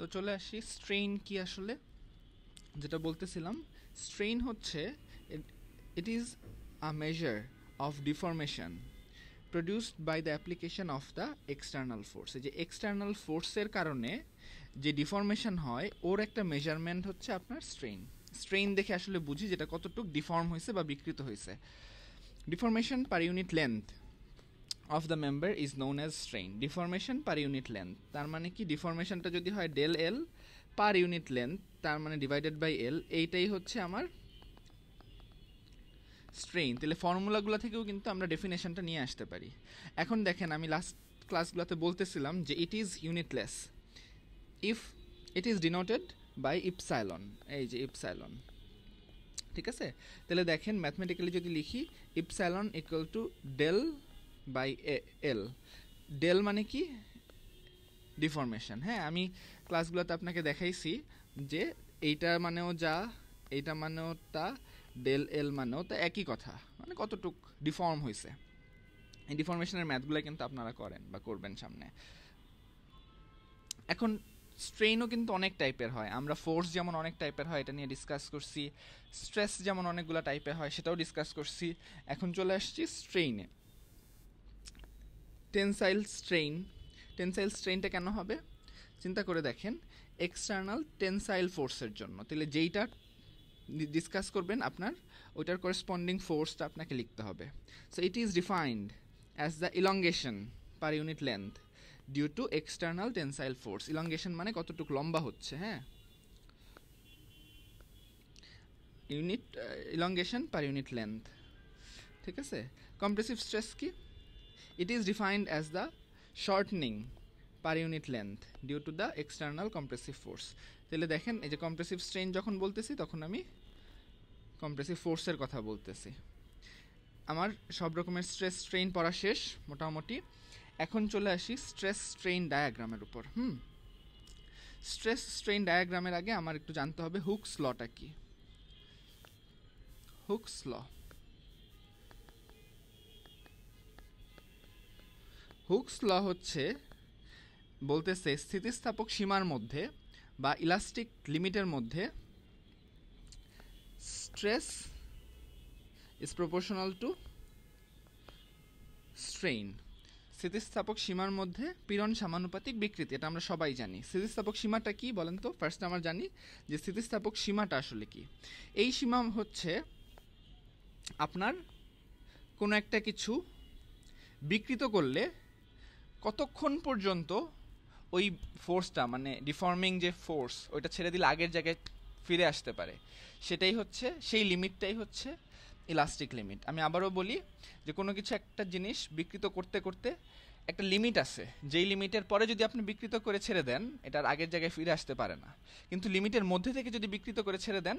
তো চলে আসি স্ট্রেইন কি আসলে, যেটা বলতেছিলাম স্ট্রেইন হচ্ছে it is a measure of deformation produced by the application of the external force. এই যে এক্সটার্নাল ফোর্সের কারণে যে ডিফরমেশন হয় ওর একটা মেজারমেন্ট হচ্ছে আপনার স্ট্রেইন। স্ট্রেইন দেখে আসলে বুঝি যেটা কতটুকু ডিফর্ম হয়েছে বা বিকৃত হয়েছে। Deformation per unit length of the member is known as strain. Deformation per unit length তার মানে কি, ডিফরমেশনটা যদি হয় del L per unit length তার মানে ডিভাইডেড বাই এল, এইটাই হচ্ছে আমার স্ট্রেইন। তাহলে ফর্মুলাগুলো থেকেও কিন্তু আমরা ডেফিনেশনটা নিয়ে আসতে পারি। এখন দেখেন, আমি লাস্ট ক্লাসগুলোতে বলতেছিলাম যে it is unitless if it is denoted by epsilon. এই যে ইপসাইলন, ঠিক আছে। তাহলে দেখেন ম্যাথমেটিক্যালি যদি লিখি epsilon equal to del by L. Del মানে কি, ডিফরমেশন। হ্যাঁ, আমি ক্লাসগুলোতে আপনাকে দেখাইছি যে এইটা মানেও যা, এইটা মানেও তা, ডেল এল মানেও তা, একই কথা, মানে কতটুক ডিফর্ম হয়েছে। এই ডিফরমেশনের ম্যাথগুলো কিন্তু আপনারা করেন বা করবেন সামনে। এখন স্ট্রেইনও কিন্তু অনেক টাইপের হয়। আমরা ফোর্স যেমন অনেক টাইপের হয় এটা নিয়ে ডিসকাস করছি, স্ট্রেস যেমন অনেকগুলো টাইপের হয় সেটাও ডিসকাস করছি। এখন চলে আসছি স্ট্রেইনে। Tensile strain. টেনসাইল স্ট্রেইনটা কেন হবে চিন্তা করে দেখেন, এক্সটার্নাল টেনসাইল ফোর্সের জন্য। তাহলে যেইটা ডিসকাস করবেন আপনার ওইটার করেসপন্ডিং ফোর্সটা আপনাকে লিখতে হবে। So it is defined as the elongation per unit length due to external tensile force. Elongation মানে কতটুকু লম্বা হচ্ছে, হ্যাঁ, unit elongation per unit length, ঠিক আছে। কম্প্রেসিভ স্ট্রেস কি, it is defined as the shortening per unit length due to the external compressive force. তাহলে দেখেন এই যে কম্প্রেসিভ স্ট্রেইন যখন বলতেছি তখন আমি কম্প্রেসিভ ফোর্সের কথা বলতেছি। আমার সব রকমের স্ট্রেস স্ট্রেইন পড়া শেষ মোটামুটি। এখন চলে আসি স্ট্রেস স্ট্রেইন ডায়াগ্রামের উপর। স্ট্রেস স্ট্রেইন ডায়াগ্রামের আগে আমার একটু জানতে হবে হুকস লটা কি। হুকস ল, হুকস ল হচ্ছে বলতেছে স্থিতিস্থাপক সীমার মধ্যে বা ইলাস্টিক লিমিটের মধ্যে stress is proportional to strain. স্থিতিস্থাপক সীমার মধ্যে পীড়ন সমানুপাতিক বিকৃতি, এটা আমরা সবাই জানি। স্থিতিস্থাপক সীমাটা কি বলেন তো? ফার্স্ট আমরা জানি যে স্থিতিস্থাপক সীমাটা আসলে কি। এই সীমা হচ্ছে আপনার কোনো একটা কিছু বিকৃত করলে কতক্ষণ পর্যন্ত ওই ফোর্সটা, মানে ডিফর্মিং যে ফোর্স, ওইটা ছেড়ে দিলে আগের জায়গায় ফিরে আসতে পারে, সেটাই হচ্ছে, সেই লিমিটটাই হচ্ছে ইলাস্টিক লিমিট। আমি আবারও বলি যে কোনো কিছু একটা জিনিস বিকৃত করতে করতে একটা লিমিট আছে, যেই লিমিটের পরে যদি আপনি বিকৃত করে ছেড়ে দেন এটার আগের জায়গায় ফিরে আসতে পারে না। কিন্তু লিমিটের মধ্যে থেকে যদি বিকৃত করে ছেড়ে দেন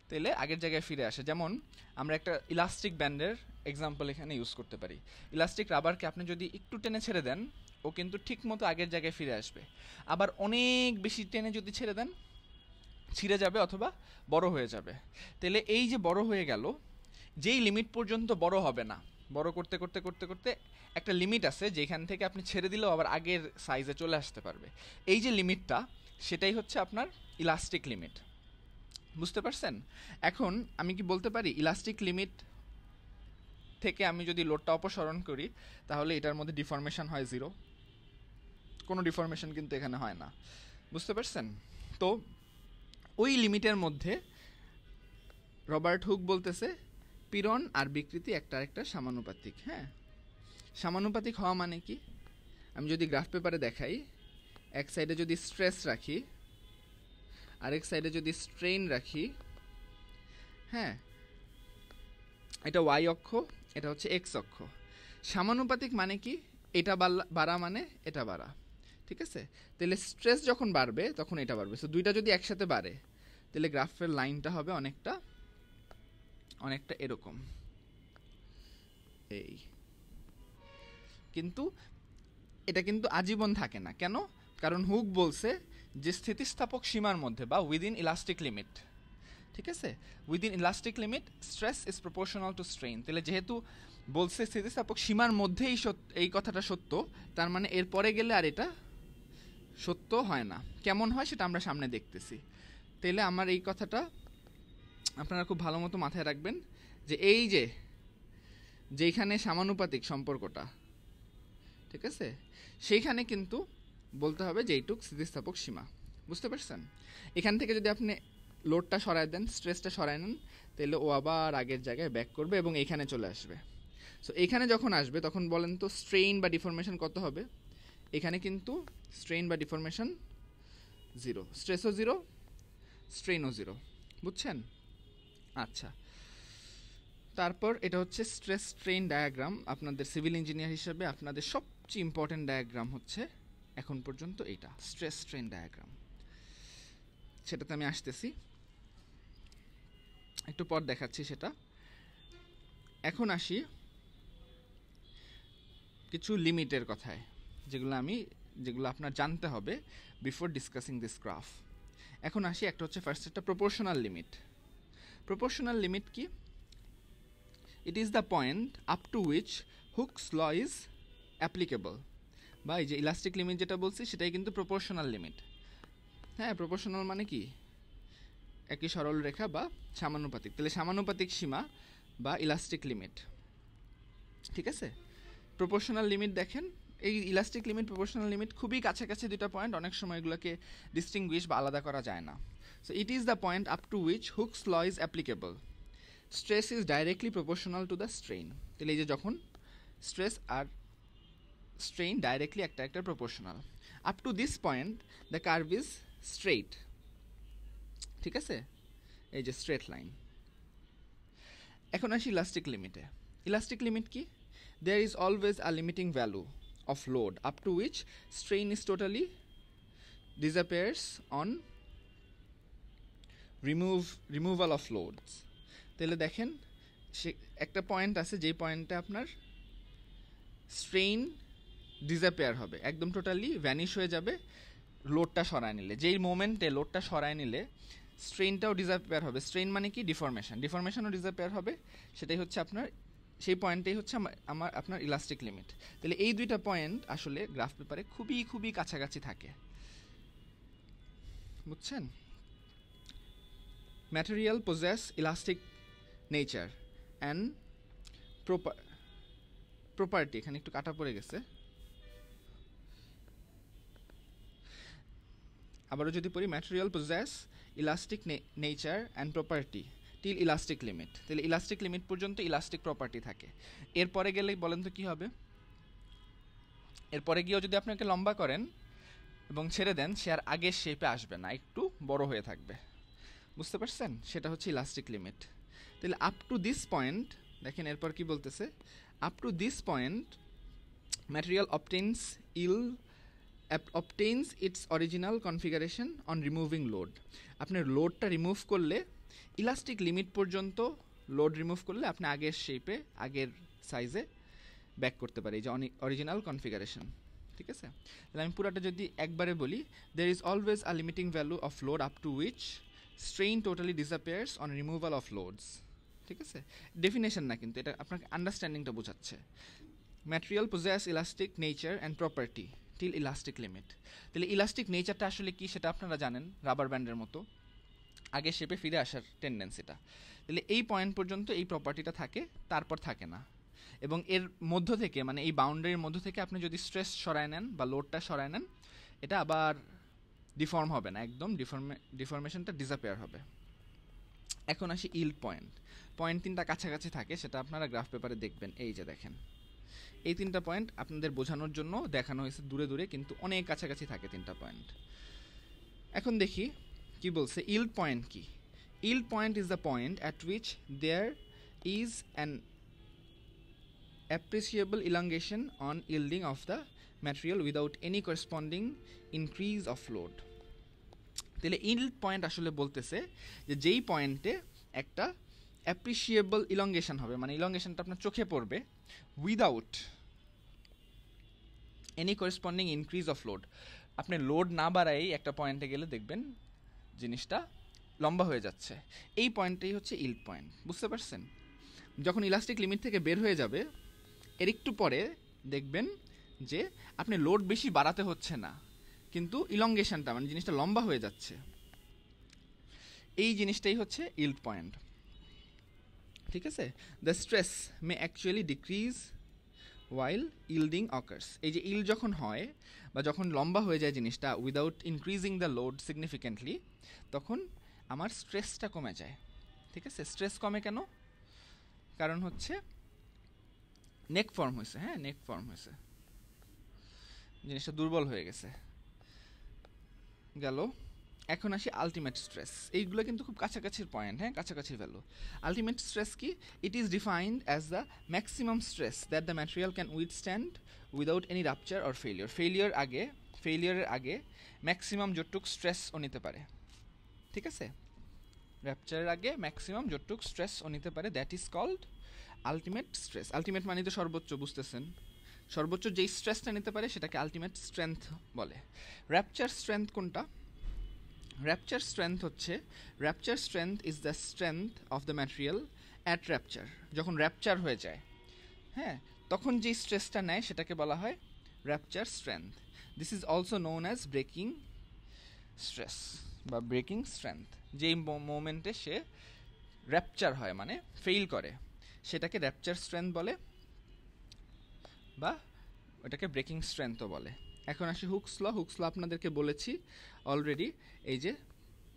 তাহলে আগের জায়গায় ফিরে আসে। যেমন আমরা একটা ইলাস্টিক ব্যান্ডের এক্সাম্পল এখানে ইউজ করতে পারি। ইলাস্টিক রাবারকে আপনি যদি একটু টেনে ছেড়ে দেন ও কিন্তু ঠিক মতো আগের জায়গায় ফিরে আসবে। আবার অনেক বেশি টেনে যদি ছেড়ে দেন ছিঁড়ে যাবে অথবা বড় হয়ে যাবে। তাহলে এই যে বড় হয়ে গেল, যেই লিমিট পর্যন্ত বড় হবে না, বড় করতে করতে করতে করতে একটা লিমিট আছে যেখান থেকে আপনি ছেড়ে দিলেও আবার আগের সাইজে চলে আসতে পারবে। এই যে লিমিটটা, সেটাই হচ্ছে আপনার ইলাস্টিক লিমিট। বুঝতে পারছেন? এখন আমি কি বলতে পারি ইলাস্টিক লিমিট থেকে আমি যদি লোডটা অপসারণ করি তাহলে এটার মধ্যে ডিফরমেশন হয় জিরো? কোনো ডিফরমেশন কিন্তু এখানে হয় না। বুঝতে পারছেন? তো ওই লিমিটের মধ্যে রবার্ট হুক বলতেছে পীড়ন আর বিকৃতি একটা আরেকটা সমানুপাতিক। হ্যাঁ, সমানুপাতিক হওয়া মানে কি, আমি যদি গ্রাফ পেপারে দেখাই, এক সাইডে যদি স্ট্রেস রাখি আরেক সাইডে যদি স্ট্রেইন রাখি, হ্যাঁ, এটা ওয়াই অক্ষ, এটা হচ্ছে এক্স অক্ষ। সমানুপাতিক মানে কি, এটা বাড়া মানে এটা বাড়া, ঠিক আছে। তাহলে স্ট্রেস যখন বাড়বে তখন এটা বাড়বে। সো দুইটা যদি একসাথে বাড়ে তাহলে গ্রাফের লাইনটা হবে অনেকটা অনেকটা এরকম, এই। কিন্তু এটা কিন্তু আজীবন থাকে না। কেন? কারণ হুক বলছে যে স্থিতিস্থাপক সীমার মধ্যে বা উইদিন ইলাস্টিক লিমিট, ঠিক আছে, within elastic limit stress is proportional to strain. তাহলে যেহেতু বলছে স্থিতিস্থাপক সীমার মধ্যেই এই কথাটা সত্য, তার মানে এর পরে গেলে আর এটা সত্য হয় না। কেমন হয় সেটা আমরা সামনে দেখতেছি। তাইলে আমার এই কথাটা আপনারা খুব ভালো মতো মাথায় রাখবেন যে এই যে যেখানে সমানুপাতিক সম্পর্কটা, ঠিক আছে, সেইখানে কিন্তু বলতে হবে যে এইটুক স্থিতিস্থাপক সীমা। বুঝতে পারছেন? এখান থেকে যদি আপনি লোডটা সরায় দেন, স্ট্রেসটা সরায় নেন, তাহলে ও আবার আগের জায়গায় ব্যাক করবে এবং এখানে চলে আসবে। সো এখানে যখন আসবে তখন বলেন তো স্ট্রেইন বা ডিফরমেশন কত হবে? এখানে কিন্তু স্ট্রেইন বা ডিফরমেশন 0, স্ট্রেসও 0, স্ট্রেইনও 0। বুঝছেন? আচ্ছা, তারপর এটা হচ্ছে স্ট্রেস স্ট্রেইন ডায়াগ্রাম। আপনাদের সিভিল ইঞ্জিনিয়ার হিসেবে আপনাদের সবচেয়ে ইম্পর্টেন্ট ডায়াগ্রাম হচ্ছে এখন পর্যন্ত এইটা, স্ট্রেস স্ট্রেইন ডায়াগ্রাম। সেটাতে আমি আসতেছি, একটু পর দেখাচ্ছি সেটা। এখন আসি কিছু লিমিটের কথায়, যেগুলো আপনার জানতে হবে বিফোর ডিসকাসিং দিস গ্রাফ। এখন আসি, একটা হচ্ছে ফার্স্ট একটা প্রপোর্শনাল লিমিট। প্রপোর্শনাল লিমিট কি? It is the point up to which Hooke's law is applicable. বা এই যে ইলাস্টিক লিমিট যেটা বলছি সেটাই কিন্তু প্রপোর্শনাল লিমিট। হ্যাঁ, প্রপোর্শনাল মানে কি? একই সরল রেখা বা সমানুপাতিক। তাহলে সমানুপাতিক সীমা বা ইলাস্টিক লিমিট, ঠিক আছে? প্রপোর্শনাল লিমিট দেখেন, এই ইলাস্টিক লিমিট, প্রপোর্শনাল লিমিট খুবই কাছাকাছি দুটো পয়েন্ট, অনেক সময় এগুলোকে ডিস্টিংগুইশ বা আলাদা করা যায় না। So it is the point up to which Hooke's law is applicable, stress is directly proportional to the strain. তাহলে এই যে যখন স্ট্রেস আর স্ট্রেইন ডাইরেক্টলি একটা proportional, up to this point the curve is straight, ঠিক আছে? এই যে স্ট্রেট লাইন। এখন আসি ইলাস্টিক লিমিটে। ইলাস্টিক লিমিট কি? There is always a limiting value of load up to which strain is totally disappears on removal of loads. তাহলে দেখেন সে একটা পয়েন্ট আছে যেই পয়েন্টে আপনার স্ট্রেইন ডিসঅ্যাপিয়ার হবে, একদম টোটালি ভ্যানিশ হয়ে যাবে লোডটা সরায় নিলে। যেই মোমেন্টে লোডটা সরায় নিলে স্ট্রেইনটাও ডিসঅ্যাপিয়ার হবে। স্ট্রেইন মানে কি? ডিফরমেশনও ডিসঅ্যাপিয়ার হবে। সেটাই হচ্ছে আপনার, সেই পয়েন্টটাই হচ্ছে আপনার ইলাস্টিক লিমিট। তাহলে এই দুইটা পয়েন্ট আসলে গ্রাফ পেপারে খুবই খুবই কাছাকাছি থাকে। বুঝছেন? Material poses elastic nature and property, এখানে একটু কাটা পড়ে গেছে, আবারও যদি পড়ি, material poses elastic nature and property till elastic limit. তাহলে ইলাস্টিক লিমিট পর্যন্ত ইলাস্টিক প্রপার্টি থাকে। এরপরে গেলে বলেন তো কী হবে? এরপরে গিয়েও যদি আপনাকে লম্বা করেন এবং ছেড়ে দেন, সে আর আগের শেপে আসবে না, একটু বড় হয়ে থাকবে। বুঝতে পারছেন? সেটা হচ্ছে ইলাস্টিক লিমিট। তাহলে আপ টু দিস পয়েন্ট, দেখেন এরপর কি বলতেছে, up to this point material obtains its original configuration on removing load. আপনার লোডটা রিমুভ করলে, ইলাস্টিক লিমিট পর্যন্ত লোড রিমুভ করলে আপনি আগের শেপে, আগের সাইজে ব্যাক করতে পারি, এই যে অরিজিনাল কনফিগারেশন, ঠিক আছে? তাহলে আমি পুরাটা যদি একবারে বলি, there is always a limiting value of load up to which strain totally disappears on removal of loads, ঠিক আছে? ডেফিনেশন না, কিন্তু এটা আপনাকে আন্ডারস্ট্যান্ডিংটা বোঝাচ্ছে। Material possess elastic nature and property till elastic limit. তাহলে ইলাস্টিক নেচারটা আসলে কি সেটা আপনারা জানেন, রাবার ব্যান্ডের মতো আগে শেপে ফিরে আসার টেন্ডেন্সিটা। তাহলে এই পয়েন্ট পর্যন্ত এই প্রপার্টিটা থাকে, তারপর থাকে না। এবং এর মধ্য থেকে, মানে এই বাউন্ডারির মধ্য থেকে আপনি যদি স্ট্রেস সরায় নেন বা লোডটা সরায় নেন, এটা আবার ডিফর্ম হবে না, একদম ডিফরমেশনটা ডিসঅ্যাপিয়ার হবে। এখন আসি ইল্ড পয়েন্ট। পয়েন্ট তিনটা কাছাকাছি থাকে, সেটা আপনারা গ্রাফ পেপারে দেখবেন। এই যে দেখেন, এই তিনটা পয়েন্ট আপনাদের বোঝানোর জন্য দেখানো হয়েছে দূরে দূরে, কিন্তু অনেক কাছাকাছি থাকে তিনটা পয়েন্ট। এখন দেখি কি বলছে। ইল্ড পয়েন্ট কি? Yield point is the point at which there is an appreciable elongation on yielding of the material without any corresponding increase of load. তাহলে ইল্ড পয়েন্ট আসলে বলতেছে যে যেই পয়েন্টে একটা অ্যাপ্রিসিয়েবল ইলংগেশন হবে, মানে ইলংগেশনটা আপনার চোখে পড়বে without any corresponding increase of load. আপনি লোড না বাড়াই একটা পয়েন্টে গেলে দেখবেন জিনিসটা লম্বা হয়ে যাচ্ছে। এই পয়েন্টটাই হচ্ছে ইল্ড পয়েন্ট। বুঝতে পারছেন? যখন ইলাস্টিক লিমিট থেকে বের হয়ে যাবে, এর একটু পরে দেখবেন যে আপনি লোড বেশি বাড়াতে হচ্ছে না, কিন্তু ইলংগেশনটা মানে জিনিসটা লম্বা হয়ে যাচ্ছে, এই জিনিসটাই হচ্ছে ইল্ড পয়েন্ট। ঠিক আছে, the stress May actually decrease while yielding occurs. এই যে ইল্ড যখন হয় বা যখন লম্বা হয়ে যায় জিনিসটা without increasing the load significantly, তখন আমার স্ট্রেসটা কমে যায়। ঠিক আছে, স্ট্রেস কমে কেন? কারণ হচ্ছে নেক ফর্ম হয়েছে, হ্যাঁ নেক ফর্ম হয়েছে, জিনিসটা দুর্বল হয়ে গেছে। গেল। এখন আসি আলটিমেট স্ট্রেস। এইগুলো কিন্তু খুব কাছাকাছির পয়েন্ট, হ্যাঁ কাছাকাছির ভ্যালু। আলটিমেট স্ট্রেস কি? It is defined as the maximum stress that the material can withstand without any rupture or failure. ফেলিওরের আগে ম্যাক্সিমাম যতটুক স্ট্রেস ও নিতে পারে। ঠিক আছে, র্যাপচারের আগে ম্যাক্সিমাম যতটুক স্ট্রেস ও নিতে পারে, that is called ultimate stress. Ultimate মানে তো সর্বোচ্চ, বুঝতেছেন? সর্বোচ্চ যেই স্ট্রেসটা নিতে পারে সেটাকে আলটিমেট স্ট্রেংথ বলে। র্যাপচার স্ট্রেংথ কোনটা? র্যাপচার স্ট্রেংথ হচ্ছে, rupture strength is the strength of the material at rupture. যখন র্যাপচার হয়ে যায়, হ্যাঁ, তখন যেই স্ট্রেসটা নেয় সেটাকে বলা হয় rupture strength. This is also known as breaking stress বা ব্রেকিং স্ট্রেংথ। যেই মোমেন্টে সে র্যাপচার হয় মানে ফেইল করে, সেটাকে র্যাপচার স্ট্রেংথ বলে বা ওটাকে ব্রেকিং স্ট্রেংথও বলে। এখন আসি হুকস ল। হুকস ল আপনাদেরকে বলেছি অলরেডি, এই যে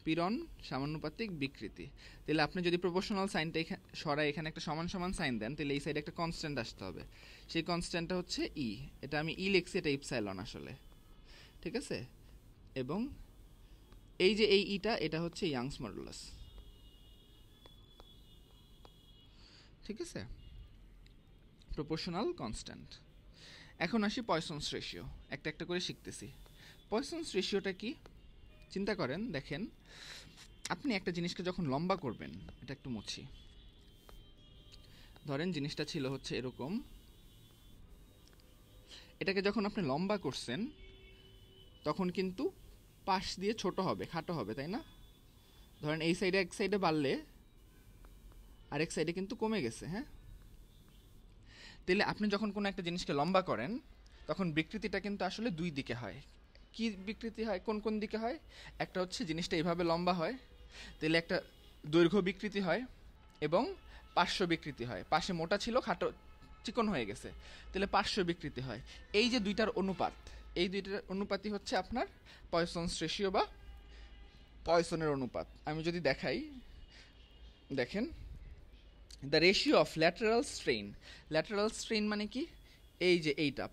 পীড়ন সমানুপাতিক বিকৃতি। তাহলে আপনি যদি প্রপোর্শনাল সাইনটা সরাই এখানে একটা সমান সমান সাইন দেন, তাহলে এই সাইডে একটা কনস্ট্যান্ট আসতে হবে। সেই কনস্ট্যান্টটা হচ্ছে ই। এটা আমি ই লিখছি, এটা ইপসাইলন আসলে। ঠিক আছে, এবং এই যে এই ইটা, এটা হচ্ছে ইয়াংস মডুলাস। ঠিক আছে, প্রপোর্শনাল কনস্ট্যান্ট। এখন আসি পয়সনস রেশিও, একটা একটা করে শিখতেছি। পয়সনস রেশিওটা কি? চিন্তা করেন, দেখেন আপনি একটা জিনিসকে যখন লম্বা করবেন, এটা একটু মুছি, ধরেন জিনিসটা ছিল হচ্ছে এরকম, এটাকে যখন আপনি লম্বা করছেন তখন কিন্তু পাশ দিয়ে ছোট হবে, খাটো হবে, তাই না? ধরেন এই সাইডে এক সাইডে বাড়লে আরেক সাইডে কিন্তু কমে গেছে, হ্যাঁ। তাহলে আপনি যখন কোনো একটা জিনিসকে লম্বা করেন তখন বিকৃতিটা কিন্তু আসলে দুই দিকে হয়। কি বিকৃতি হয়, কোন কোন দিকে হয়? একটা হচ্ছে জিনিসটা এইভাবে লম্বা হয়, তাহলে একটা দৈর্ঘ্য বিকৃতি হয় এবং পার্শ্ব বিকৃতি হয়। পাশে মোটা ছিল, খাটো চিকন হয়ে গেছে, তাহলে পার্শ্ব বিকৃতি হয়। এই যে দুইটার অনুপাত, এই দুইটার অনুপাতই হচ্ছে আপনার পয়সনস রেশিও বা পয়সনের অনুপাত। আমি যদি দেখাই, দেখেন the ratio of lateral strain. Lateral strain মানে কি? এই যে এইটা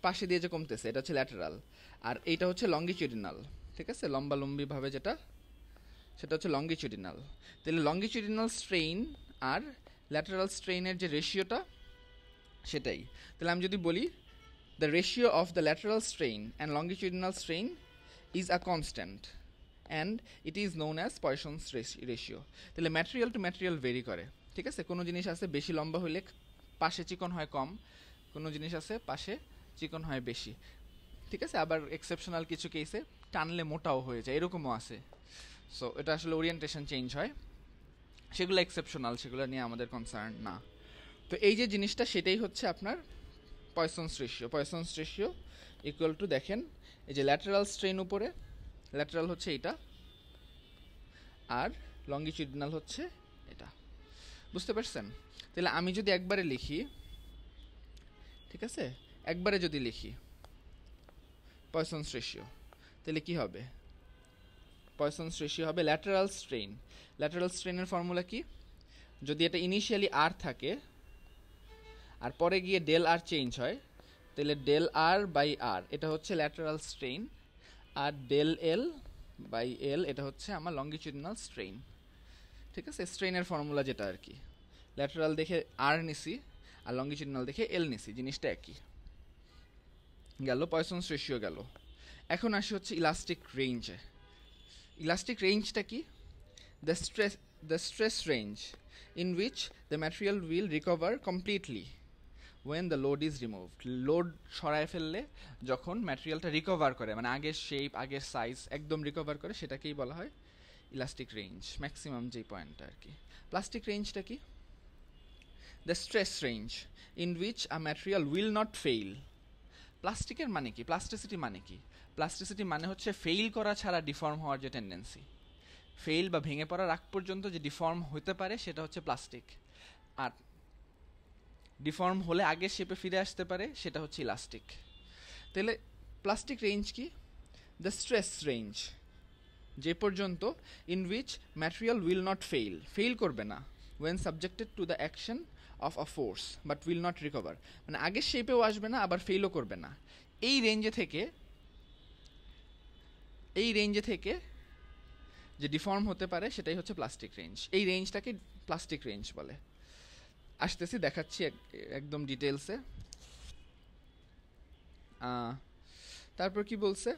পাশে দিয়ে যে কমতেছে, এটা হচ্ছে ল্যাটারাল, আর এইটা হচ্ছে লঙ্গিটিউডিনাল। ঠিক আছে, লম্বালম্বিভাবে যেটা, সেটা হচ্ছে লঙ্গিটিউডিনাল। তাহলে লঙ্গিটিউডিনাল স্ট্রেইন আর ল্যাটারাল স্ট্রেইনের যে রেশিওটা, সেটাই। তাহলে আমি যদি বলি the ratio of the lateral strain and longitudinal strain is a constant and it is known as Poisson's ratio. তাহলে ম্যাটেরিয়াল টু ম্যাটেরিয়াল ভেরি করে। ঠিক আছে, কোনো জিনিস আছে বেশি লম্বা হইলে পাশে চিকন হয় কম, কোনো জিনিস আছে পাশে চিকন হয় বেশি। ঠিক আছে, আবার এক্সেপশনাল কিছু কেসে টানলে মোটাও হয়ে যায়, এরকমও আছে। সো এটা আসলে ওরিয়েন্টেশন চেঞ্জ হয়, সেগুলো এক্সেপশনাল, সেগুলো নিয়ে আমাদের কনসার্ন না। তো এই যে জিনিসটা, সেটাই হচ্ছে আপনার পয়সনস রেশিও। পয়সনস রেশিও ইকুয়াল টু, দেখেন এই যে ল্যাটারাল স্ট্রেন উপরে, ল্যাটারাল হচ্ছে এটা আর লঙ্গিটিউডিনাল হচ্ছে এটা। বুঝতে পারছেন? তাহলে আমি যদি একবারে লিখি, ঠিক আছে, একবারে যদি লিখি পয়সনস রেশিও, তাহলে কি হবে? পয়সনস রেশিও হবে ল্যাটারাল স্ট্রেইন। ল্যাটারাল স্ট্রেইনের ফর্মুলা কি? যদি এটা ইনিশিয়ালি আর থাকে আর পরে গিয়ে ডেল আর চেঞ্জ হয়, তাহলে ডেল আর বাই আর এটা হচ্ছে ল্যাটারাল স্ট্রেইন, আর ডেল এল বাই এল এটা হচ্ছে আমার লঙ্গিটিউডিনাল স্ট্রেইন। ঠিক আছে, স্ট্রেইনের ফর্মুলা যেটা আর কি, ল্যাটারাল দেখে আর নিছি আর লঙ্গিটিউডিনাল দেখে এল নিছি, জিনিসটা একই। গেল পয়সনস রেশিও গেল। এখন আসি হচ্ছে ইলাস্টিক রেঞ্জে। ইলাস্টিক রেঞ্জটা কি? The stress range in which the material will recover completely when the load is removed. Load সরায় ফেললে যখন ম্যাটেরিয়ালটা রিকভার করে, মানে আগের শেপ আগের সাইজ একদম রিকভার করে, সেটাকেই বলা হয় ইলাস্টিক রেঞ্জ, ম্যাক্সিমাম যেই পয়েন্টটা আর কি। প্লাস্টিক রেঞ্জটা কি? The stress range in which a material will not fail প্লাস্টিকের মানে কি, প্লাস্টিসিটি মানে কি? প্লাস্টিসিটি মানে হচ্ছে ফেইল করা ছাড়া ডিফর্ম হওয়ার যে টেন্ডেন্সি, ফেইল বা ভেঙে পড়ার আগ পর্যন্ত যে ডিফর্ম হতে পারে সেটা হচ্ছে প্লাস্টিক, আর ডিফর্ম হলে আগে শেপে ফিরে আসতে পারে সেটা হচ্ছে ইলাস্টিক। তাহলে প্লাস্টিক রেঞ্জ কি? দ্য স্ট্রেস রেঞ্জ, যে পর্যন্ত in which material will not fail করবে না when subjected to the action of a force but will not recover, মানে আগের শেপেও আসবে না আবার ফেইলও করবে না, এই রেঞ্জে থেকে যে ডিফর্ম হতে পারে সেটাই হচ্ছে প্লাস্টিক রেঞ্জ। এই রেঞ্জটাকে প্লাস্টিক রেঞ্জ বলে। আসতেছি, দেখাচ্ছি একদম ডিটেলসে। তারপর কি বলছে?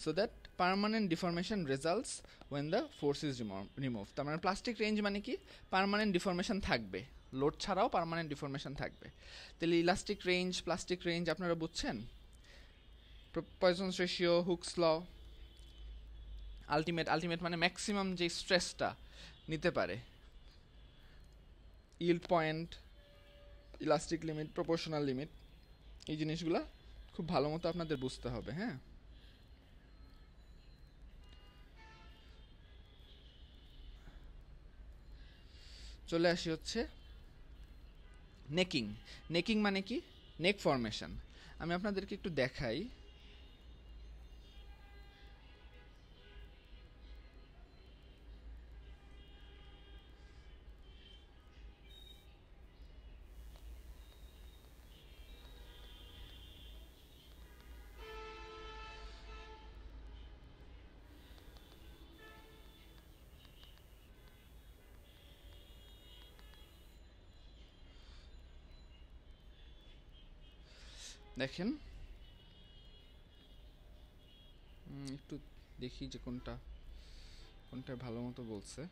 so that permanent deformation results when the force is removed. তার মানে প্লাস্টিক রেঞ্জ মানে কি? পার্মানেন্ট ডিফরমেশন থাকবে, লোড ছাড়াও পার্মানেন্ট ডিফরমেশন থাকবে। তাহলে ইলাস্টিক রেঞ্জ, প্লাস্টিক রেঞ্জ আপনারা বুঝছেন? পয়সনস রেশিও, হুকস ল, আলটিমেট মানে ম্যাক্সিমাম যে স্ট্রেসটা নিতে পারে, yield point, elastic limit, proportional limit, এই জিনিসগুলো খুব ভালো মতো আপনাদের বুঝতে হবে। হ্যাঁ, চলে আসি হচ্ছে নেকিং মানে কি? নেক ফরমেশন। আমি আপনাদেরকে একটু দেখাই। দেখেন, একটু দেখি যে কোনটা ভালো মতো বলছে।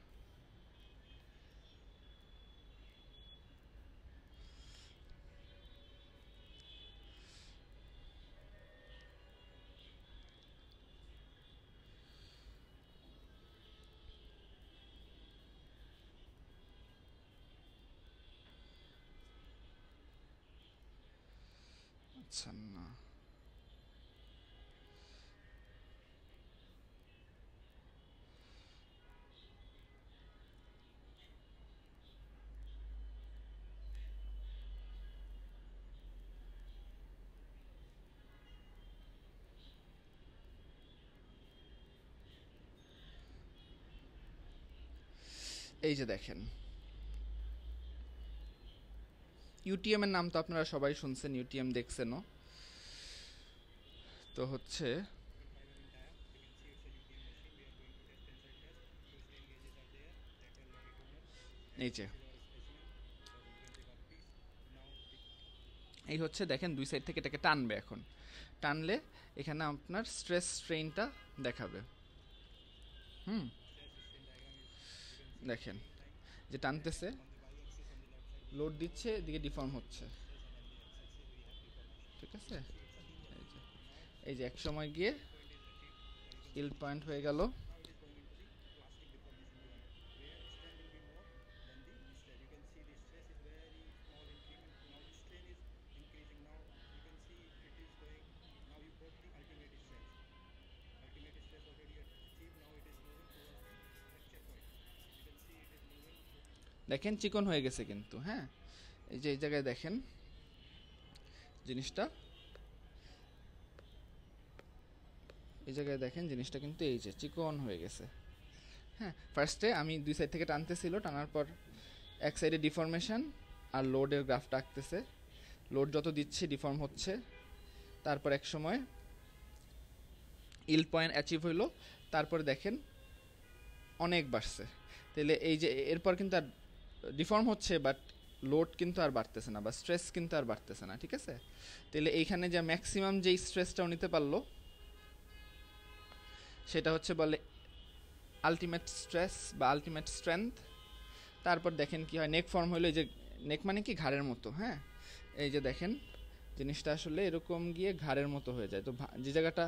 আচ্ছা, না এই যে দেখেন, ইউটিএম এর নাম তো আপনারা সবাই শুনছেন, ইউটিএম দেখছেনও। তো হচ্ছে এই যে এই হচ্ছে দেখেন, দুই সাইড থেকে এটাকে টানবে। এখন টানলে এখানে আপনার স্ট্রেস স্ট্রেইনটা দেখাবে। দেখেন যে টানতেছে, লোড দিচ্ছে, এদিকে ডিফর্ম হচ্ছে, ঠিক আছে? এই যে এক সময় গিয়ে ইল্ড পয়েন্ট হয়ে গেল, দেখেন চিকন হয়ে গেছে কিন্তু। হ্যাঁ, এই যে এই জায়গায় দেখেন জিনিসটা, এই জায়গায় দেখেন জিনিসটা কিন্তু এই যে চিকন হয়ে গেছে। হ্যাঁ, ফার্স্টে আমি দুই সাইড থেকে টানতেছিল, টানার পর এক সাইডে ডিফরমেশন আর লোডের গ্রাফটা আঁকতেছে, লোড যত দিচ্ছে ডিফর্ম হচ্ছে, তারপর এক সময় ইল্ড পয়েন্ট অ্যাচিভ হইলো, তারপরে দেখেন অনেক বাড়ছে। তাহলে এই যে এরপর কিন্তু আর ডিফর্ম হচ্ছে, বাট লোড কিন্তু আর বাড়তেছে না, বা স্ট্রেস কিন্তু আর বাড়তেছে না, ঠিক আছে? তাহলে এইখানে যে ম্যাক্সিমাম যেই স্ট্রেসটাও নিতে পারলো সেটা হচ্ছে বলে আলটিমেট স্ট্রেস বা আলটিমেট স্ট্রেংথ। তারপর দেখেন কি হয়, নেক ফর্ম হলো, এই যে নেক মানে কি ঘাড়ের মতো। হ্যাঁ, এই যে দেখেন জিনিসটা আসলে এরকম গিয়ে ঘাড়ের মতো হয়ে যায়। তো যে জায়গাটা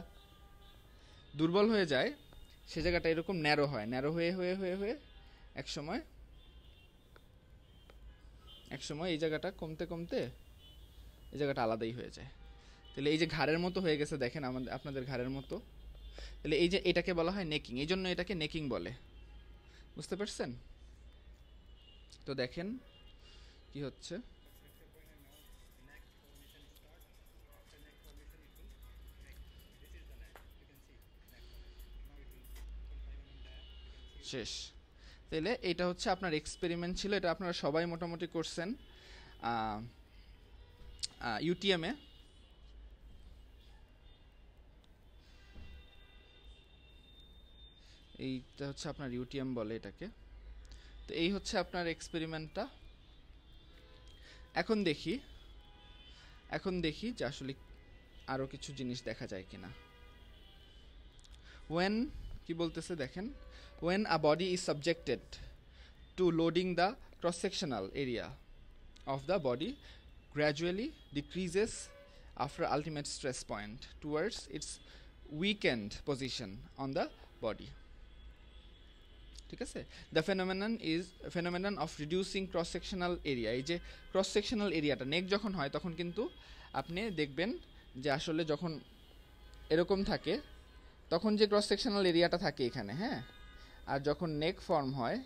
দুর্বল হয়ে যায় সে জায়গাটা এরকম ন্যারো হয়, ন্যারো হয়ে হয়ে হয়ে হয়ে এক সময় এই জায়গাটা কমতে কমতে এই জায়গাটা আলাদাই হয়ে যায়। তাহলে এই যে ঘাড়ের মতো হয়ে গেছে দেখেন আপনাদের ঘাড়ের মতো, তাহলে এই যে এটাকে বলা হয় নেকিং, এই জন্য এটাকে নেকিং বলে। বুঝতে পারছেন? তো দেখেন কি হচ্ছে, শেষ। তাহলে এটা হচ্ছে আপনার এক্সপেরিমেন্ট ছিল, এটা আপনারা সবাই মোটামুটি করছেন ইউটিএমে। এইটা হচ্ছে আপনার ইউটিএম বলে এটাকে। তো এই হচ্ছে আপনার এক্সপেরিমেন্টটা। এখন দেখি যে আসলে আরও কিছু জিনিস দেখা যায় কিনা। ওয়েন কি বলতেছে দেখেন, when a body is subjected to loading, the cross-sectional area of the body gradually decreases after ultimate stress point towards its weakened position on the body. ঠিক আছে? The phenomenon of reducing cross sectional area, এই যে cross sectional এরিয়াটা নেক যখন হয় তখন কিন্তু আপনি দেখবেন যে আসলে যখন এরকম থাকে তখন যে ক্রস সেকশনাল এরিয়াটা থাকে এখানে, হ্যাঁ, আর যখন নেক ফর্ম হয়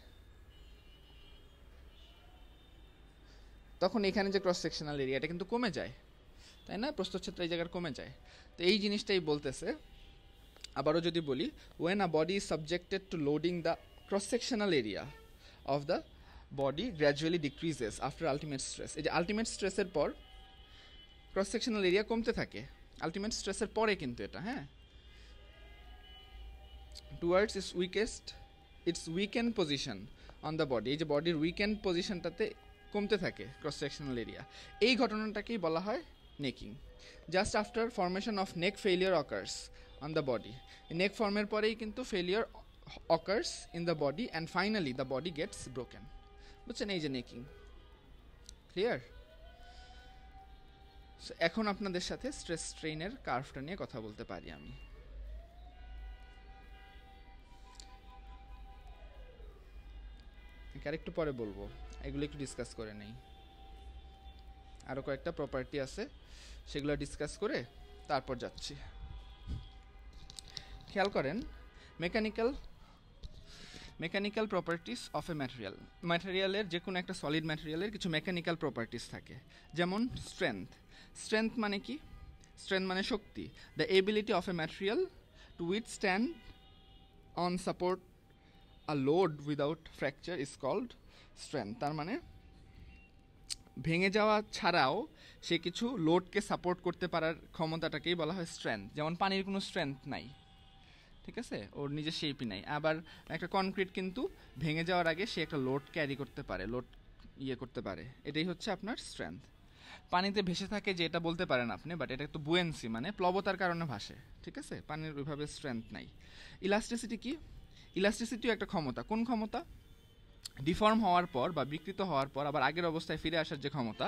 তখন এখানে যে ক্রস সেকশনাল এরিয়াটা কিন্তু কমে যায়, তাই না? প্রস্থচ্ছেদটা এই জায়গার কমে যায়। তো এই জিনিসটাই বলতেছে। আবারও যদি বলি, when a body is subjected to loading, the cross-sectional area of the body gradually decreases after ultimate stress. এই যে আলটিমেট স্ট্রেসের পর ক্রস সেকশনাল এরিয়া কমতে থাকে, আলটিমেট স্ট্রেসের পরে কিন্তু এটা, হ্যাঁ, towards it's weekend position on the body, এই যে বডির উইকেন্ড পজিশনটাতে কমতে থাকে ক্রস সেকশনাল এরিয়া। এই ঘটনাটাকেই বলা হয় necking. Just after formation of neck failure occurs on the body, neck ফর্মের পরেই কিন্তু failure occurs in the body and finally the body gets broken. বুঝছেন? এই যে নেকিং। ক্লিয়ার? এখন আপনাদের সাথে স্ট্রেস স্ট্রেইনের কার্ভটা নিয়ে কথা বলতে পারি আমি। আরেকটু পরে বলবো, এগুলো একটু ডিসকাস করে নেই। আরও কয়েকটা প্রপার্টি আছে, সেগুলো ডিসকাস করে তারপর যাচ্ছি। খেয়াল করেন, মেকানিক্যাল প্রপার্টিস অফ এ ম্যাটেরিয়ালের, যে কোনো একটা সলিড ম্যাটেরিয়ালের কিছু মেকানিক্যাল প্রপার্টিস থাকে, যেমন স্ট্রেংথ মানে কি? স্ট্রেংথ মানে শক্তি। The ability of a material to withstand on support a load without fracture is called strength. তার মানে ভেঙে যাওয়া ছাড়াও সে কিছু লোডকে সাপোর্ট করতে পারার ক্ষমতাটাকেই বলা হয় স্ট্রেংথ। যেমন পানির কোনো স্ট্রেংথ নাই, ঠিক আছে, ওর নিজের শেপই নাই। আবার একটা কনক্রিট কিন্তু ভেঙে যাওয়ার আগে সে একটা লোড ক্যারি করতে পারে, লোড করতে পারে। এটাই হচ্ছে আপনার স্ট্রেংথ। পানিতে ভেসে থাকে যে এটা বলতে পারেন আপনি, বাট এটা একটু বুয়েন্সি, মানে প্লবতার কারণে ভাসে, ঠিক আছে। পানির ওইভাবে স্ট্রেংথ নাই। ইলাস্টিসিটি কি? ইলাস্টিসিটিও একটা ক্ষমতা। কোন ক্ষমতা? ডিফর্ম হওয়ার পর বা বিকৃত হওয়ার পর আবার আগের অবস্থায় ফিরে আসার যে ক্ষমতা,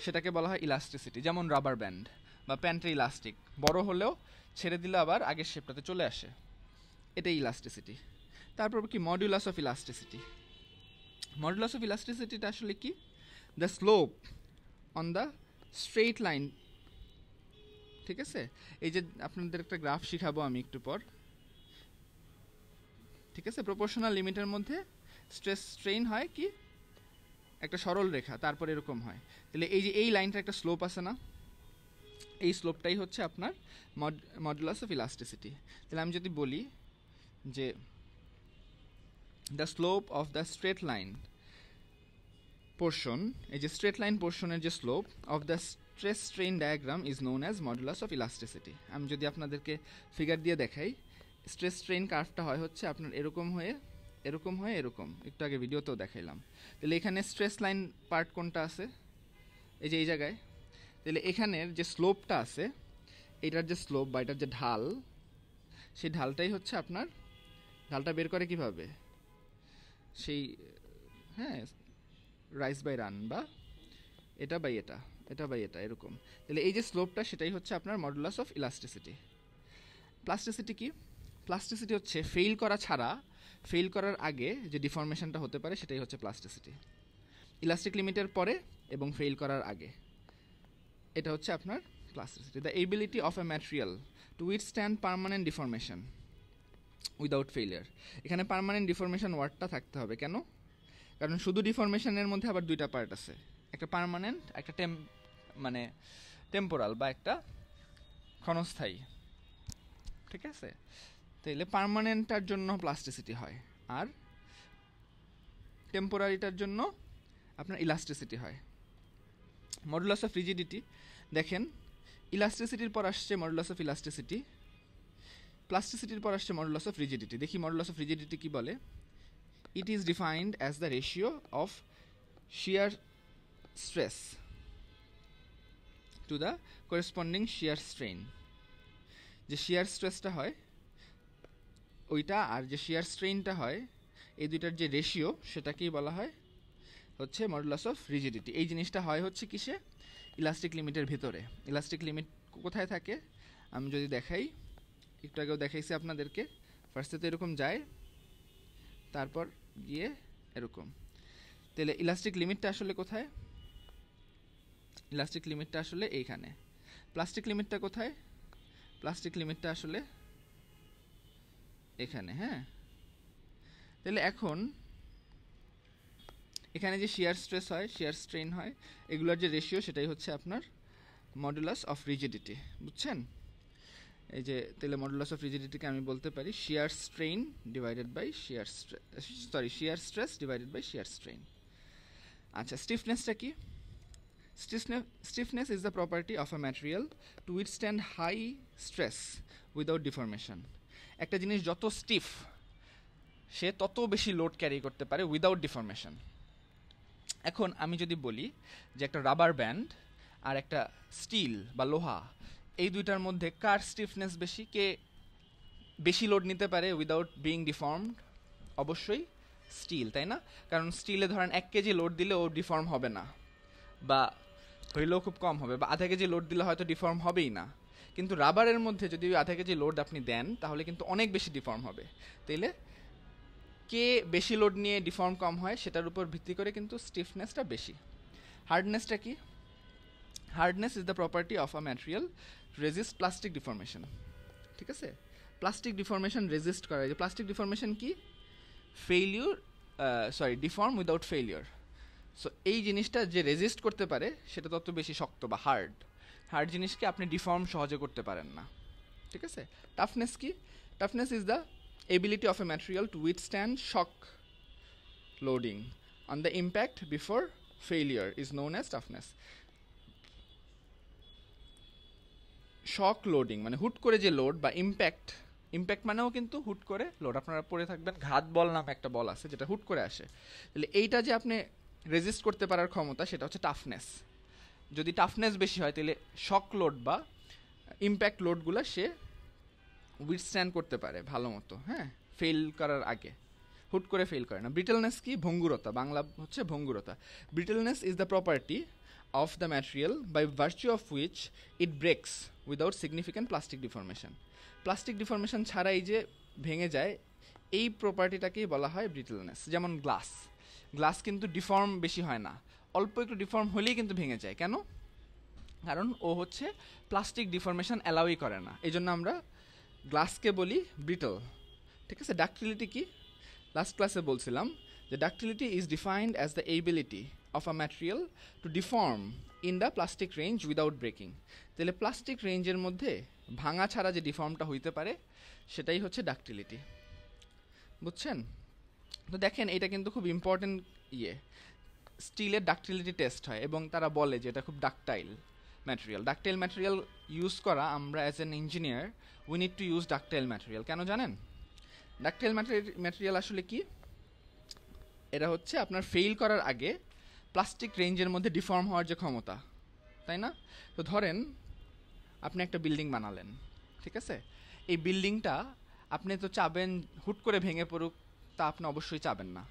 সেটাকে বলা হয় ইলাস্টিসিটি। যেমন রাবার ব্যান্ড বা প্যান্টের ইলাস্টিক, বড় হলেও ছেড়ে দিলে আবার আগের শেপটাতে চলে আসে, এটাই ইলাস্টিসিটি। তারপর কি? Modulus of elasticity. Modulus of ইলাস্টিসিটিটা আসলে কি? The slope on the straight line, ঠিক আছে। এই যে আপনাদের একটা গ্রাফ শিখাবো আমি একটু পর, ঠিক আছে। প্রপোর্শনাল লিমিটের মধ্যে স্ট্রেস স্ট্রেইন হয় কি? একটা সরল রেখা, তারপর এরকম হয়। তাহলে এই যে এই লাইনটা একটা স্লোপ আছে না, এই স্লোপটাই হচ্ছে আপনার মডুলাস অফ ইলাস্টিসিটি। তাহলে আমি যদি বলি যে the slope of the straight line portion, এই যে স্ট্রেট লাইন পোর্শনের যে slope of the stress strain diagram is known as modulus of elasticity. আমি যদি আপনাদেরকে ফিগার দিয়ে দেখাই, স্ট্রেস স্ট্রেইন কার্ভটা হয় হচ্ছে আপনার এরকম হয়ে এরকম হয়ে এরকম, একটু আগে ভিডিওতেও দেখাইলাম। তাহলে এখানে স্ট্রেস লাইন পার্ট কোনটা আছে? এই যে এই জায়গায়। তাহলে এখানের যে স্লোপটা আছে, এটার যে স্লোপ বা এটার যে ঢাল, সেই ঢালটাই হচ্ছে আপনার, ঢালটা বের করে কিভাবে? সেই, হ্যাঁ, রাইজ বাই রান, বা এটা বাই এটা, এটা বাই এটা, এরকম। তাহলে এই যে স্লোপটা, সেটাই হচ্ছে আপনার মডুলাস অফ ইলাস্টিসিটি। প্লাস্টিসিটি কি? প্লাস্টিসিটি হচ্ছে ফেইল করা ছাড়া, ফেইল করার আগে যে ডিফরমেশনটা হতে পারে, সেটাই হচ্ছে প্লাস্টিসিটি। ইলাস্টিক লিমিটের পরে এবং ফেইল করার আগে, এটা হচ্ছে আপনার plasticity, the ability of a material to withstand permanent deformation without failure. এখানে পার্মানেন্ট ডিফরমেশন ওয়ার্ডটা থাকতে হবে কেন? কারণ শুধু ডিফরমেশনের মধ্যে আবার দুইটা পার্ট আছে, একটা পার্মানেন্ট, একটা মানে টেম্পোরাল বা একটা ক্ষণস্থায়ী, ঠিক আছে? তাইলে পার্মানেন্টটার জন্য প্লাস্টিসিটি হয়, আর টেম্পোরারিটার জন্য আপনার ইলাস্টিসিটি হয়। মডুলাস অফ রিজিডিটি দেখেন, ইলাস্টিসিটির পর আসছে মডুলাস অফ ইলাস্টিসিটি, প্লাস্টিসিটির পর আসছে মডুলাস অফ রিজিডিটি। দেখি মডুলাস অফ রিজিডিটি কি বলে। ইট is defined as the ratio of shear stress to the corresponding shear strain. যে শিয়ার স্ট্রেসটা হয় ওইটা আর যে শিয়ার স্ট্রেইনটা হয়, এই দুইটার যে রেশিও সেটাকেই বলা হয় হচ্ছে মডুলাস অফ রিজিডিটি। এই জিনিসটা হয় হচ্ছে কিসে? ইলাস্টিক লিমিটের ভিতরে। ইলাস্টিক লিমিট কোথায় থাকে আমি যদি দেখাই, একটু আগেও দেখাইছি আপনাদেরকে। ফার্স্টে তো এরকম যায়, তারপর গিয়ে এরকম। তাহলে ইলাস্টিক লিমিটটা আসলে কোথায়? ইলাস্টিক লিমিটটা আসলে এইখানে। প্লাস্টিক লিমিটটা কোথায়? প্লাস্টিক লিমিটটা আসলে এখানে। হ্যাঁ, তাহলে এখন এখানে যে শিয়ার স্ট্রেস হয়, শিয়ার স্ট্রেইন হয়, এগুলোর যে রেশিও সেটাই হচ্ছে আপনার মডুলাস অফ রিজিডিটি। বুঝছেন? এই যে তাহলে মডুলাস অফ রিজিডিটিকে আমি বলতে পারি shear strain divided by shear shear stress divided by shear strain. আচ্ছা, স্টিফনেসটা কি? Stiffness is the property of a material to withstand high stress without deformation. একটা জিনিস যত স্টিফ সে তত বেশি লোড ক্যারি করতে পারে উইদাউট ডিফরমেশন। এখন আমি যদি বলি যে একটা রাবার ব্যান্ড আর একটা স্টিল বা লোহা, এই দুইটার মধ্যে কার স্টিফনেস বেশি, কে বেশি লোড নিতে পারে উইদাউট বিং ডিফর্মড? অবশ্যই স্টিল, তাই না? কারণ স্টিলে ধরেন 1 কেজি লোড দিলে ও ডিফর্ম হবে না, বা হইলেও খুব কম হবে, বা আধা কেজি লোড দিলে হয়তো ডিফর্ম হবেই না। কিন্তু রাবারের মধ্যে যদি আধা কেজি লোড আপনি দেন তাহলে কিন্তু অনেক বেশি ডিফর্ম হবে। তাইলে কে বেশি লোড নিয়ে ডিফর্ম কম হয় সেটার উপর ভিত্তি করে কিন্তু স্টিফনেসটা বেশি। হার্ডনেসটা কি? Hardness is the property of a material resist plastic deformation. ঠিক আছে, প্লাস্টিক ডিফরমেশন রেজিস্ট করা। যে প্লাস্টিক ডিফরমেশন কি? Deform without failure. সো এই জিনিসটা যে রেজিস্ট করতে পারে সেটা তত বেশি শক্ত বা হার্ড। হার্ড জিনিসকে আপনি ডিফর্ম সহজে করতে পারেন না। ঠিক আছে। টাফনেস কি? Toughness is the ability of a material to withstand shock loading on the impact before failure is known as toughness. Shock loading মানে হুট করে যে লোড, বা ইম্প্যাক্ট মানেও কিন্তু হুট করে লোড। আপনারা পড়ে থাকবেন ঘাত বল নামে একটা বল আছে যেটা হুট করে আসে। তাহলে এইটা যে আপনি রেজিস্ট করতে পারার ক্ষমতা, সেটা হচ্ছে টাফনেস। যদি টাফনেস বেশি হয় তাহলে শক লোড বা ইম্প্যাক্ট লোডগুলো সে উইথস্ট্যান্ড করতে পারে ভালো মতো। হ্যাঁ, ফেল করার আগে হুট করে ফেল করে না। ব্রিটেলনেস কি? ভঙ্গুরতা, বাংলা হচ্ছে ভঙ্গুরতা। Brittleness is the property of the material by virtue of which it breaks without significant plastic deformation. Plastic deformation ছাড়াই যে ভেঙে যায়, এই প্রপার্টিটাকেই বলা হয় ব্রিটেলনেস। যেমন গ্লাস কিন্তু ডিফর্ম বেশি হয় না, অল্প একটু ডিফর্ম হলেই কিন্তু ভেঙে যায়। কেন? কারণ ও হচ্ছে প্লাস্টিক ডিফরমেশন অ্যালাউই করে না, এই জন্য আমরা গ্লাসকে বলি ব্রিটল। ঠিক আছে। ডাক্টিলিটি কি? লাস্ট ক্লাসে বলছিলাম যে ductility is defined as the ability of a material to deform in the plastic range without breaking. তাহলে প্লাস্টিক রেঞ্জের মধ্যে ভাঙা ছাড়া যে ডিফর্মটা হইতে পারে সেটাই হচ্ছে ডাক্টিলিটি। বুঝছেন? তো দেখেন এটা কিন্তু খুব ইম্পর্টেন্ট স্টিলের ডাক্টিলিটি টেস্ট হয় এবং তারা বলে যে এটা খুব ductile material. Ductile material use করা, আমরা as an engineer we need to use ductile material. কেন জানেন? ডাকটাইল ম্যাটেরিয়াল আসলে কি? এটা হচ্ছে আপনার ফেইল করার আগে প্লাস্টিক রেঞ্জের মধ্যে ডিফর্ম হওয়ার যে ক্ষমতা, তাই না? তো ধরেন আপনি একটা বিল্ডিং বানালেন, ঠিক আছে? এই বিল্ডিংটা আপনি তো চাবেন হুট করে ভেঙে পড়ুক, তা আপনি অবশ্যই চাবেন না।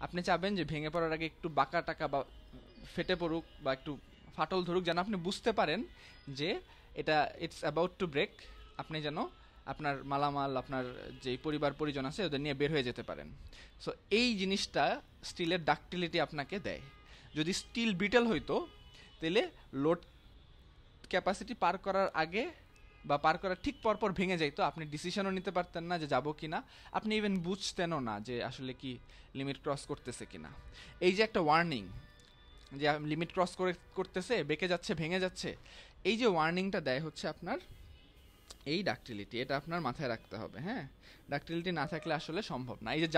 আপনি চাবেন যে ভেঙে পড়ার আগে একটু বাঁকা টাকা বা ফেটে পড়ুক বা একটু ফাটল ধরুক, যেন আপনি বুঝতে পারেন যে এটা ইটস অ্যাবাউট টু ব্রেক। আপনি যেন আপনার মালামাল, আপনার যে পরিবার পরিজন আছে ওদের নিয়ে বের হয়ে যেতে পারেন। সো এই জিনিসটা স্টিলের ডাক্টিলিটি আপনাকে দেয়। যদি স্টিল ব্রিটেল হইতো তাহলে লোড ক্যাপাসিটি পার করার আগে বা পার করার ঠিক পরপর ভেঙে যাইতো, আপনি ডিসিশনও নিতে পারতেন না যে যাবো কিনা, আপনি ইভেন বুঝতেনও না যে আসলে কি লিমিট ক্রস করতেছে কিনা। এই যে একটা ওয়ার্নিং যে লিমিট ক্রস করতেছে, বেঁকে যাচ্ছে, ভেঙে যাচ্ছে, এই যে ওয়ার্নিংটা দেয় হচ্ছে আপনার এই ডাক্টিলিটি, এটা আপনার মাথায় রাখতে হবে। হ্যাঁ, ডাক্টিলিটি না থাকলে আসলে সম্ভব না। এই যে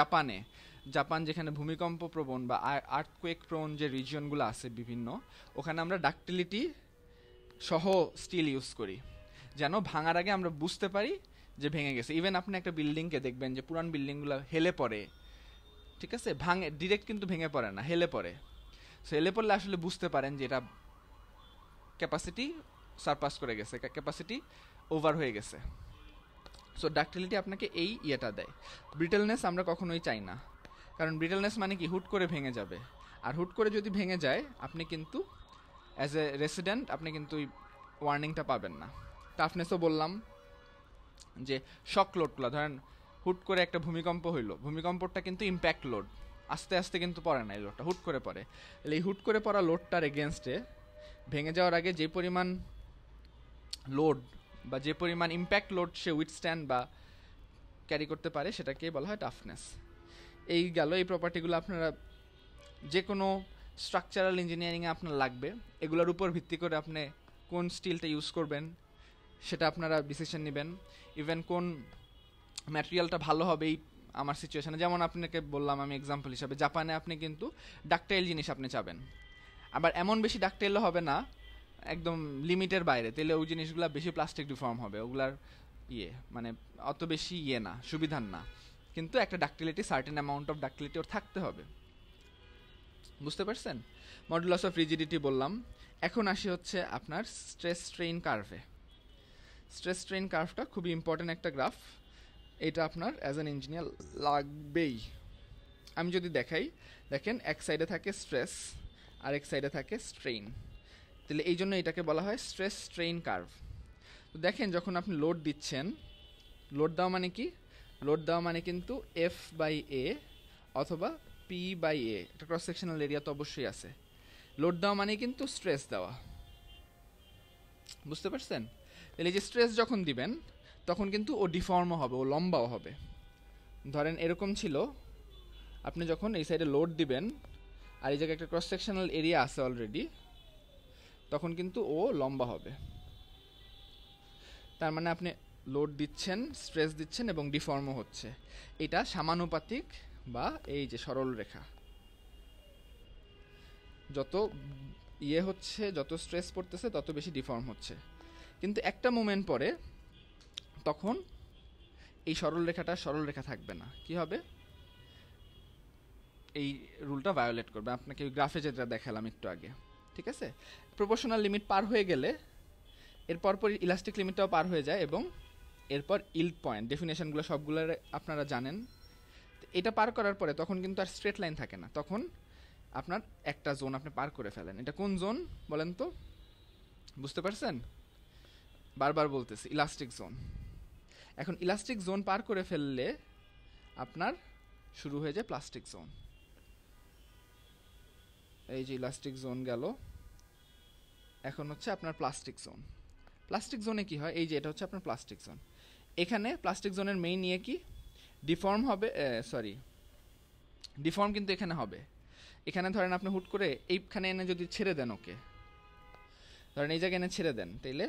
জাপান যেখানে ভূমিকম্প প্রবণ বা আর্থকুয়েক প্রোন যে রিজিয়নগুলো আছে বিভিন্ন, ওখানে আমরা ডাক্টিলিটি সহ স্টিল ইউজ করি, যেন ভাঙার আগে আমরা বুঝতে পারি যে ভেঙে গেছে। ইভেন আপনি একটা বিল্ডিংকে দেখবেন যে পুরান বিল্ডিংগুলো হেলে পড়ে, ঠিক আছে, ডিরেক্ট কিন্তু ভেঙে পড়ে না, হেলে পড়ে। সো হেলে পড়লে আসলে বুঝতে পারেন যে এটা ক্যাপাসিটি সারপাস করে গেছে, ক্যাপাসিটি ওভার হয়ে গেছে। সো ডাক্টিলিটি আপনাকে এই ইয়েটা দেয়। ব্রিটেলনেস আমরা কখনোই চাই না, কারণ ব্রিটেলনেস মানে কি হুট করে ভেঙে যাবে, আর হুট করে যদি ভেঙে যায় আপনি কিন্তু অ্যাজ এ রেসিডেন্ট আপনি কিন্তু ওয়ার্নিংটা পাবেন না। টাফনেসও বললাম যে শক লোডগুলো, ধরেন হুট করে একটা ভূমিকম্প হইলো, ভূমিকম্পটা কিন্তু ইম্প্যাক্ট লোড, আস্তে আস্তে কিন্তু পড়ে না, এই লোডটা হুট করে পড়ে। তাহলে এই হুট করে পড়া লোডটার এগেনস্টে ভেঙে যাওয়ার আগে যে পরিমাণ লোড বা যে পরিমাণ ইম্প্যাক্ট লোড সে উইথস্ট্যান্ড বা ক্যারি করতে পারে সেটাকে বলা হয় টাফনেস। এই গেল, এই প্রপার্টিগুলো আপনারা যে কোনো স্ট্রাকচারাল ইঞ্জিনিয়ারিংয়ে আপনার লাগবে, এগুলোর উপর ভিত্তি করে আপনি কোন স্টিলটা ইউজ করবেন সেটা আপনারা ডিসিশন নেবেন। ইভেন কোন ম্যাটেরিয়ালটা ভালো হবে এই আমার সিচুয়েশানে, যেমন আপনাকে বললাম আমি এক্সাম্পল হিসাবে, জাপানে আপনি কিন্তু ডাকটাইল জিনিস আপনি চাবেন, আবার এমন বেশি ডাকটাইলও হবে না একদম লিমিটের বাইরে, তাহলে ওই জিনিসগুলো বেশি প্লাস্টিক ডিফর্ম হবে, ওগুলার মানে অত বেশি না, সুবিধার না, কিন্তু একটা ductility, certain amount of ductility ওর থাকতে হবে। বুঝতে পারছেন? মডুলাস অফ রিজিডিটি বললাম। এখন আসি হচ্ছে আপনার স্ট্রেস স্ট্রেইন কার্ভে। স্ট্রেস স্ট্রেইন কার্ভটা খুবই ইম্পর্টেন্ট একটা গ্রাফ, এটা আপনার অ্যাজ অ্যান ইঞ্জিনিয়ার লাগবেই। আমি যদি দেখাই, দেখেন এক সাইডে থাকে স্ট্রেস আর এক সাইডে থাকে স্ট্রেইন, তাহলে এই জন্য এটাকে বলা হয় স্ট্রেস স্ট্রেইন কার্ভ। তো দেখেন যখন আপনি লোড দিচ্ছেন, লোড দেওয়া মানে কি? লোড দেওয়া মানে কিন্তু F/A অথবা P/A, এটা ক্রস সেকশনাল এরিয়া তো অবশ্যই আছে। লোড দেওয়া মানে কিন্তু স্ট্রেস দেওয়া, বুঝতে পারছেন? তাহলে এই যে স্ট্রেস যখন দিবেন তখন কিন্তু ও ডিফর্মও হবে, ও লম্বাও হবে। ধরেন এরকম ছিল, আপনি যখন এই সাইডে লোড দিবেন আর এই জায়গায় একটা ক্রস সেকশনাল এরিয়া আছে অলরেডি, তখন কিন্তু ও লম্বা হবে। তার মানে আপনি লোড দিচ্ছেন, স্ট্রেস দিচ্ছেন এবং ডিফর্মও হচ্ছে। এটা সমানুপাতিক বা এই যে সরল রেখা, যত হচ্ছে, যত স্ট্রেস পড়তেছে তত বেশি ডিফর্ম হচ্ছে। কিন্তু একটা মোমেন্ট পরে তখন এই সরল রেখাটা সরল রেখা থাকবে না, কি হবে? এই রুলটা ভায়োলেট করবে। আপনাকে ওই গ্রাফে যেটা দেখালাম একটু আগে, ঠিক আছে? প্রপোর্শনাল লিমিট পার হয়ে গেলে এরপর ইলাস্টিক লিমিটটাও পার হয়ে যায়, এবং এরপর ইল্ড পয়েন্ট, ডেফিনেশনগুলো সবগুলো আপনারা জানেন। এটা পার করার পরে তখন কিন্তু আর স্ট্রেট লাইন থাকে না, তখন আপনার একটা জোন আপনি পার করে ফেলেন। এটা কোন জোন বলেন তো? বুঝতে পারছেন? বারবার বলতেছি, ইলাস্টিক জোন। এখন ইলাস্টিক জোন পার করে ফেললে আপনার শুরু হয়ে যায় প্লাস্টিক জোন। এই যে ইলাস্টিক জোন গেল, এখন হচ্ছে আপনার প্লাস্টিক জোন। প্লাস্টিক জোনে কি হয়? এই যে এটা হচ্ছে আপনার প্লাস্টিক জোন। এখানে প্লাস্টিক জোনের মেইন নিয়ে কি ডিফর্ম হবে, ডিফর্ম কিন্তু এখানে হবে। এখানে ধরেন আপনি হুট করে এইখানে এনে যদি ছেড়ে দেন, ওকে ধরেন এই জায়গায় এনে ছেড়ে দেন, তাইলে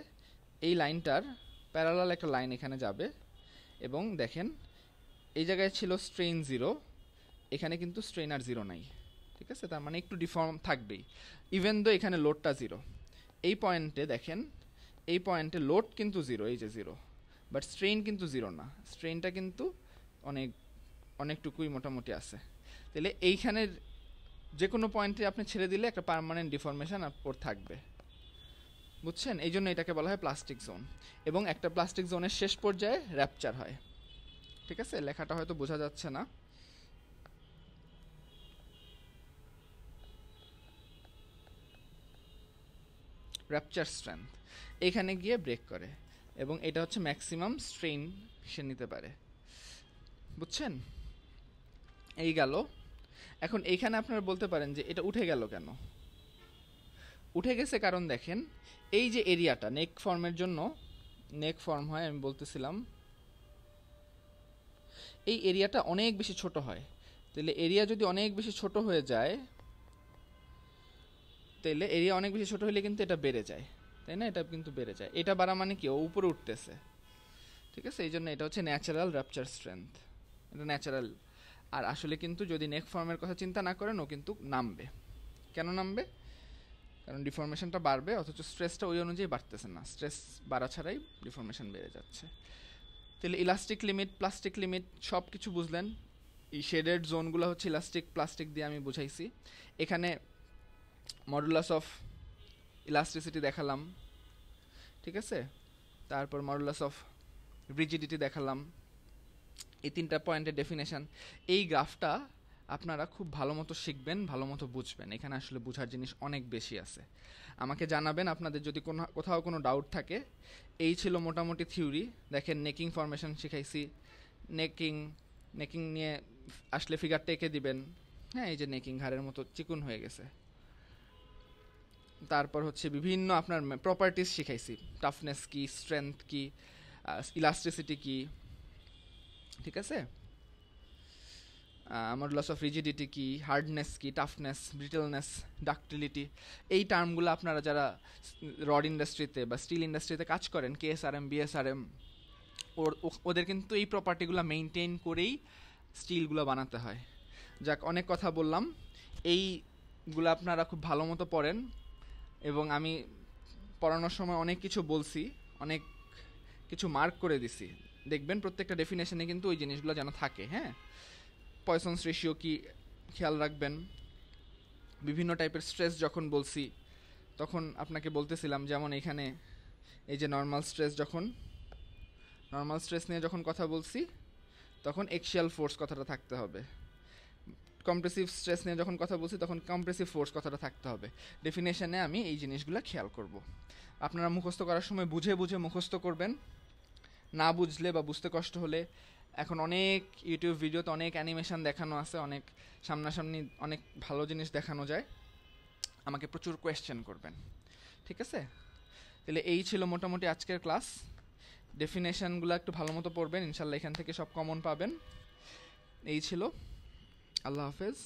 এই লাইনটার প্যারালাল একটা লাইন এখানে যাবে, এবং দেখেন এই জায়গায় ছিল স্ট্রেইন 0, এখানে কিন্তু স্ট্রেইন আর 0 নাই, ঠিক আছে? তার মানে একটু ডিফর্ম থাকবেই, ইভেন দো এখানে লোডটা 0। এই পয়েন্টে দেখেন, এই পয়েন্টে লোড কিন্তু 0, এই যে 0, বাট স্ট্রেইন কিন্তু 0 না, স্ট্রেইনটা কিন্তু অনেকটুকুই মোটামুটি আছে। তাহলে এইখানের যে কোনো পয়েন্টে আপনি ছেড়ে দিলে একটা পার্মানেন্ট ডিফরমেশন ওর থাকবে, বুঝছেন? এই জন্য এটাকে বলা হয় প্লাস্টিক জোন। এবং একটা প্লাস্টিক জোনের শেষ পর্যায়ে র্যাপচার হয়, ঠিক আছে? লেখাটা হয়তো বোঝা যাচ্ছে না। র্যাপচার স্ট্রেংথ এখানে গিয়ে ব্রেক করে, এবং এটা হচ্ছে ম্যাক্সিমাম স্ট্রেইন সে নিতে পারে, বুঝছেন? এই গেল। এখন এইখানে আপনারা বলতে পারেন যে এটা উঠে গেল কেন? উঠে গেছে কারণ দেখেন এই যে এরিয়াটা নেক ফর্মের জন্য নেক ফর্ম হয়, আমি বলতেছিলাম এই এরিয়াটা অনেক বেশি ছোট হয়। তাহলে এরিয়া যদি অনেক বেশি ছোট হয়ে যায়, তাহলে এরিয়া অনেক বেশি ছোট হলে কিন্তু এটা বেড়ে যায়, তাই না? এটা কিন্তু বেড়ে যায়। এটা বাড়া মানে কি, ও উপরে উঠতেছে, ঠিক আছে? এই জন্য এটা হচ্ছে ন্যাচারাল র্যাপচার স্ট্রেংথ, এটা ন্যাচারাল। আর আসলে কিন্তু যদি নেক ফর্মের কথা চিন্তা না করেন, ও কিন্তু নামবে। কেন নামবে? কারণ ডিফর্মেশনটা বাড়বে, অথচ স্ট্রেসটা ওই অনুযায়ী বাড়তেছে না, স্ট্রেস বাড়া ছাড়াই ডিফর্মেশন বেড়ে যাচ্ছে। তাহলে ইলাস্টিক লিমিট, প্লাস্টিক লিমিট সব কিছু বুঝলেন। এই শেডেড জোনগুলো হচ্ছে ইলাস্টিক প্লাস্টিক দিয়ে আমি বুঝাইছি। এখানে মডুলাস অফ ইলাস্টিসিটি দেখালাম, ঠিক আছে? তারপর মডুলাস অফ রিজিডিটি দেখালাম। এই 3টা পয়েন্টের ডেফিনেশন। এই গ্রাফটা আপনারা খুব ভালো মতো শিখবেন, ভালো মতো বুঝবেন। এখানে আসলে বোঝার জিনিস অনেক বেশি আছে। আমাকে জানাবেন আপনাদের যদি কোথাও কোনো ডাউট থাকে। এই ছিল মোটামুটি থিওরি। দেখেন নেকিং ফরমেশন শিখাইছি, নেকিং নিয়ে আসলে ফিগারটা এঁকে দিবেন। হ্যাঁ, এই যে নেকিং ঘাড়ের মতো চিকুন হয়ে গেছে। তারপর হচ্ছে বিভিন্ন আপনার প্রপার্টিস শিখাইছি, টাফনেস কি, স্ট্রেংথ কি, ইলাস্টিসিটি কি, ঠিক আছে? মডুলাস অফ রিজিডিটি কি, হার্ডনেস কি, টাফনেস, ব্রিটেলনেস, ডাক্টিলিটি। এই টার্মগুলো আপনারা যারা রড ইন্ডাস্ট্রিতে বা স্টিল ইন্ডাস্ট্রিতে কাজ করেন, কেএসআরএম, বিএসআরএম, ওদের কিন্তু এই প্রপার্টিগুলো মেনটেন করেই স্টিলগুলো বানাতে হয়। যাক, অনেক কথা বললাম। এইগুলো আপনারা খুব ভালো মতো পড়েন, এবং আমি পড়ানোর সময় অনেক কিছু বলছি, অনেক কিছু মার্ক করে দিছি। দেখবেন প্রত্যেকটা ডেফিনেশনে কিন্তু ওই জিনিসগুলো যেন থাকে। হ্যাঁ, পয়সনস রেশিও কি খেয়াল রাখবেন। বিভিন্ন টাইপের স্ট্রেস যখন বলছি তখন আপনাকে বলতেছিলাম, যেমন এখানে এই যে নর্মাল স্ট্রেস নিয়ে যখন কথা বলছি তখন এক্সিয়াল ফোর্স কথাটা থাকতে হবে। কম্প্রেসিভ স্ট্রেস নিয়ে যখন কথা বলছি তখন কম্প্রেসিভ ফোর্স কথাটা থাকতে হবে। ডেফিনেশনে আমি এই জিনিসগুলো খেয়াল করব। আপনারা মুখস্থ করার সময় বুঝে বুঝে মুখস্থ করবেন। না বুঝলে বা বুঝতে কষ্ট হলে এখন অনেক ইউটিউব ভিডিওতে অনেক অ্যানিমেশন দেখানো আছে, অনেক সামনাসামনি অনেক ভালো জিনিস দেখানো যায়। আমাকে প্রচুর কোয়েশ্চেন করবেন, ঠিক আছে? তাহলে এই ছিল মোটামুটি আজকের ক্লাস। ডেফিনেশনগুলো একটু ভালো মতো পড়বেন, ইনশাল্লাহ এখান থেকে সব কমন পাবেন। এই ছিল। আল্লাহ হাফেজ।